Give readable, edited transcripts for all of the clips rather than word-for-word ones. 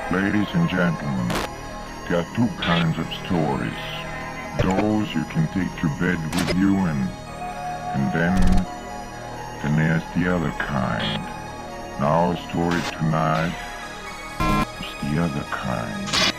Ladies and gentlemen, there are two kinds of stories. Those you can take to bed with you and then there's the other kind. Now our story tonight is the other kind.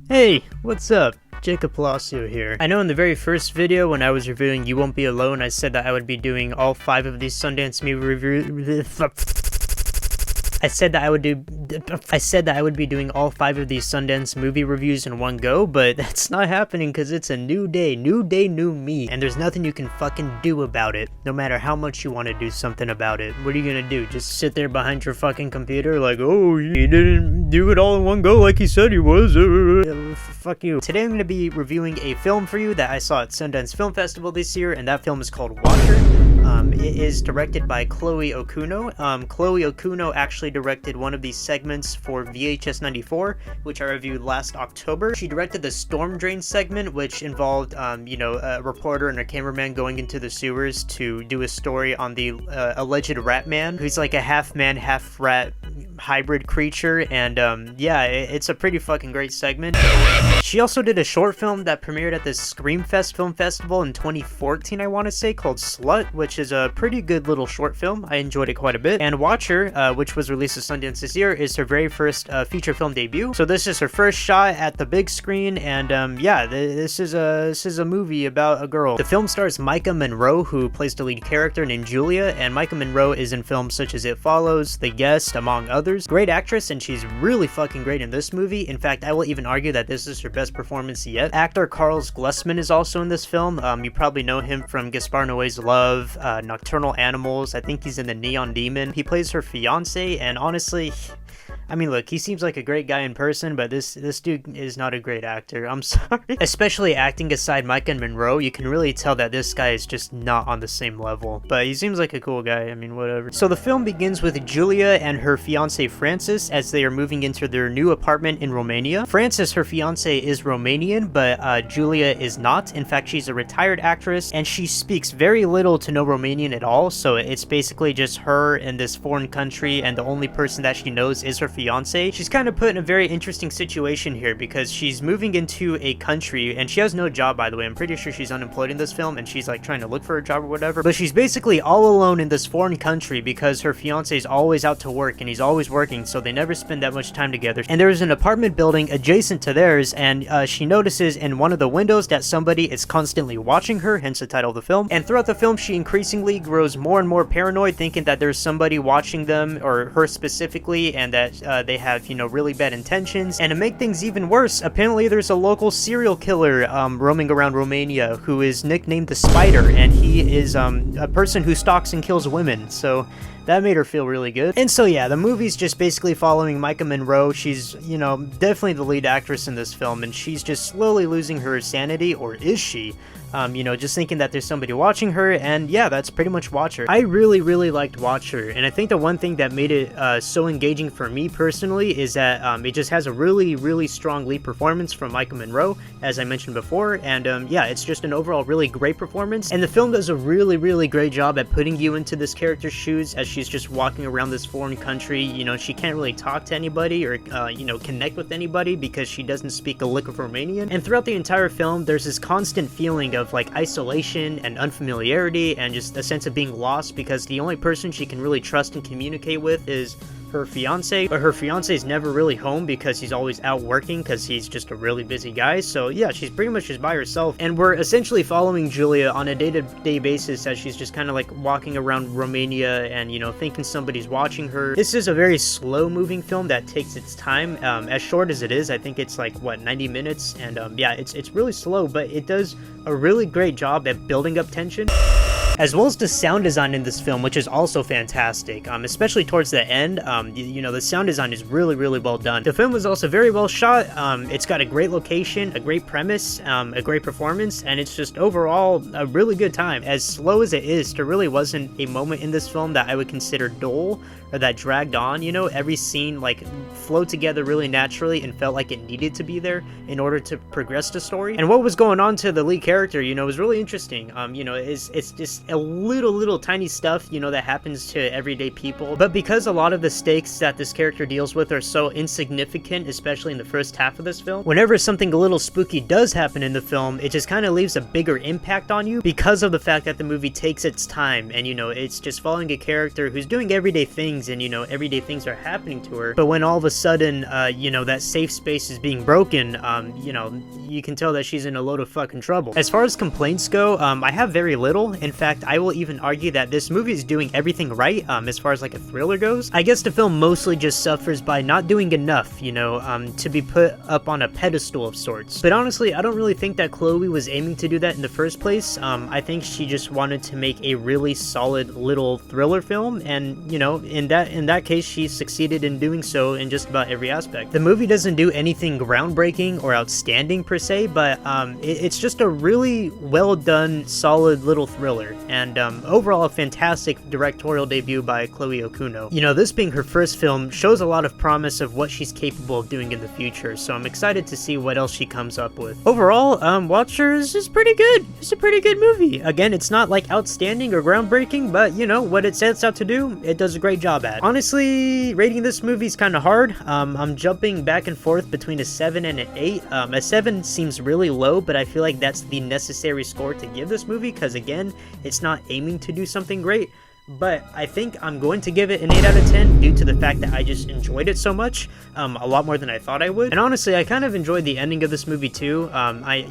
Hey, what's up? Jacob Palacio here. I know in the very first video when I was reviewing You Won't Be Alone, I said that I would be doing all 5 of these Sundance Movie reviews. I said that I would be doing all 5 of these Sundance movie reviews in one go, but that's not happening because it's a new day, new me, and there's nothing you can fucking do about it, no matter how much you want to do something about it. What are you gonna do? Just sit there behind your fucking computer like, oh, he didn't do it all in one go like he said he was. Fuck you. Today I'm gonna be reviewing a film for you that I saw at Sundance Film Festival this year, and that film is called Watcher. It is directed by Chloe Okuno. Chloe Okuno actually directed one of these segments for VHS 94, which I reviewed last October. She directed the Storm Drain segment, which involved, a reporter and a cameraman going into the sewers to do a story on the alleged rat man, who's like a half man, half rat hybrid creature, and it's a pretty fucking great segment. She also did a short film that premiered at the Screamfest Film Festival in 2014, I want to say, called Slut, which is a pretty good little short film. I enjoyed it quite a bit. And Watcher, which was released at Sundance this year, is her very first feature film debut. So this is her first shot at the big screen, and this is a movie about a girl. The film stars Maika Monroe, who plays the lead character named Julia, and Maika Monroe is in films such as It Follows, The Guest, among others. Great actress, and she's really fucking great in this movie. In fact, I will even argue that this is her best performance yet. Actor Carl Glusman is also in this film. You probably know him from Gaspar Noé's Love, Nocturnal Animals. I think he's in The Neon Demon. He plays her fiancé, and honestly, I mean, look, he seems like a great guy in person, but this dude is not a great actor. I'm sorry. Especially acting aside Maika Monroe, you can really tell that this guy is just not on the same level. But he seems like a cool guy. I mean, whatever. So the film begins with Julia and her fiancé Francis as they are moving into their new apartment in Romania. Francis, her fiancé, is Romanian, but Julia is not. In fact, she's a retired actress, and she speaks very little to no Romanian at all. So it's basically just her in this foreign country, and the only person that she knows is her fiancé. She's kind of put in a very interesting situation here because she's moving into a country, and she has no job, by the way. I'm pretty sure she's unemployed in this film, and she's like trying to look for a job or whatever, but she's basically all alone in this foreign country because her fiancé is always out to work and he's always working, so they never spend that much time together. And there's an apartment building adjacent to theirs, and she notices in one of the windows that somebody is constantly watching her, hence the title of the film. And throughout the film, she increasingly grows more and more paranoid, thinking that there's somebody watching them, or her specifically, and that they have, really bad intentions. And to make things even worse, apparently there's a local serial killer roaming around Romania who is nicknamed the Spider, and he is a person who stalks and kills women. So that made her feel really good. And so yeah, the movie's just basically following Maika Monroe. She's, definitely the lead actress in this film, and she's just slowly losing her sanity, or is she? Just thinking that there's somebody watching her, and yeah, that's pretty much Watcher. I really liked Watcher, and I think the one thing that made it so engaging for me personally is that it just has a really strong lead performance from Maika Monroe, as I mentioned before, and it's just an overall really great performance, and the film does a really great job at putting you into this character's shoes as she's just walking around this foreign country. She can't really talk to anybody or connect with anybody because she doesn't speak a lick of Romanian, and throughout the entire film there's this constant feeling of like isolation and unfamiliarity and just a sense of being lost because the only person she can really trust and communicate with is her fiance, but her fiance is never really home because he's always out working because he's just a really busy guy. So yeah, she's pretty much just by herself, and we're essentially following Julia on a day-to-day basis as she's just kind of like walking around Romania and thinking somebody's watching her. This is a very slow moving film that takes its time, as short as it is. I think it's like 90 minutes, and it's really slow, but it does a really great job at building up tension. as well as the sound design in this film, which is also fantastic, especially towards the end. You know, the sound design is really, really well done. The film was also very well shot. It's got a great location, a great premise, a great performance, and it's just overall a really good time. As slow as it is, there really wasn't a moment in this film that I would consider dull or that dragged on. You know, every scene like flowed together really naturally and felt like it needed to be there in order to progress the story. And what was going on to the lead character, you know, was really interesting. You know, it's just a little tiny stuff, you know, that happens to everyday people, but because a lot of the stakes that this character deals with are so insignificant, especially in the first half of this film, whenever something a little spooky does happen in the film, it just kind of leaves a bigger impact on you because of the fact that the movie takes its time, and you know, it's just following a character who's doing everyday things, and you know, everyday things are happening to her, but when all of a sudden you know, that safe space is being broken, you know, you can tell that she's in a load of fucking trouble. As far as complaints go, I have very little. In fact, I will even argue that this movie is doing everything right, as far as like a thriller goes. I guess the film mostly just suffers by not doing enough, you know, to be put up on a pedestal of sorts. But honestly, I don't really think that Chloe was aiming to do that in the first place. I think she just wanted to make a really solid little thriller film, and you know, in that case, she succeeded in doing so in just about every aspect. The movie doesn't do anything groundbreaking or outstanding per se, but it's just a really well done, solid little thriller, and overall a fantastic directorial debut by Chloe Okuno. You know, this being her first film shows a lot of promise of what she's capable of doing in the future, so I'm excited to see what else she comes up with. Overall, Watcher is just pretty good. It's a pretty good movie. Again, it's not like outstanding or groundbreaking, but you know, what it sets out to do, it does a great job at. Honestly, rating this movie is kind of hard. I'm jumping back and forth between a 7 and an 8. A 7 seems really low, but I feel like that's the necessary score to give this movie, because again, it's not aiming to do something great. But I think I'm going to give it an 8 out of 10 due to the fact that I just enjoyed it so much, a lot more than I thought I would. And honestly, I kind of enjoyed the ending of this movie too,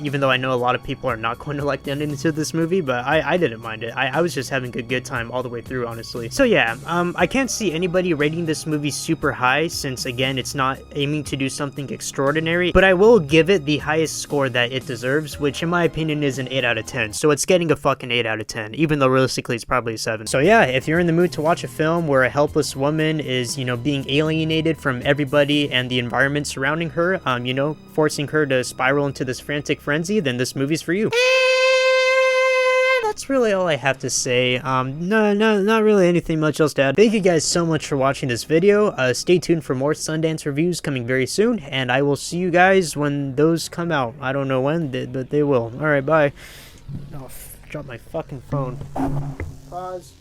even though I know a lot of people are not going to like the ending to this movie, but I didn't mind it. I was just having a good time all the way through, honestly. So yeah, I can't see anybody rating this movie super high, since again, it's not aiming to do something extraordinary, but I will give it the highest score that it deserves, which in my opinion is an 8 out of 10. So it's getting a fucking 8 out of 10, even though realistically it's probably a 7. So yeah, if you're in the mood to watch a film where a helpless woman is, you know, being alienated from everybody and the environment surrounding her, you know, forcing her to spiral into this frantic frenzy, then this movie's for you. That's really all I have to say. No, not really anything much else to add. Thank you guys so much for watching this video. Stay tuned for more Sundance reviews coming very soon, and I will see you guys when those come out. I don't know when, but they will. Alright, bye. Oh, drop my fucking phone. Pause.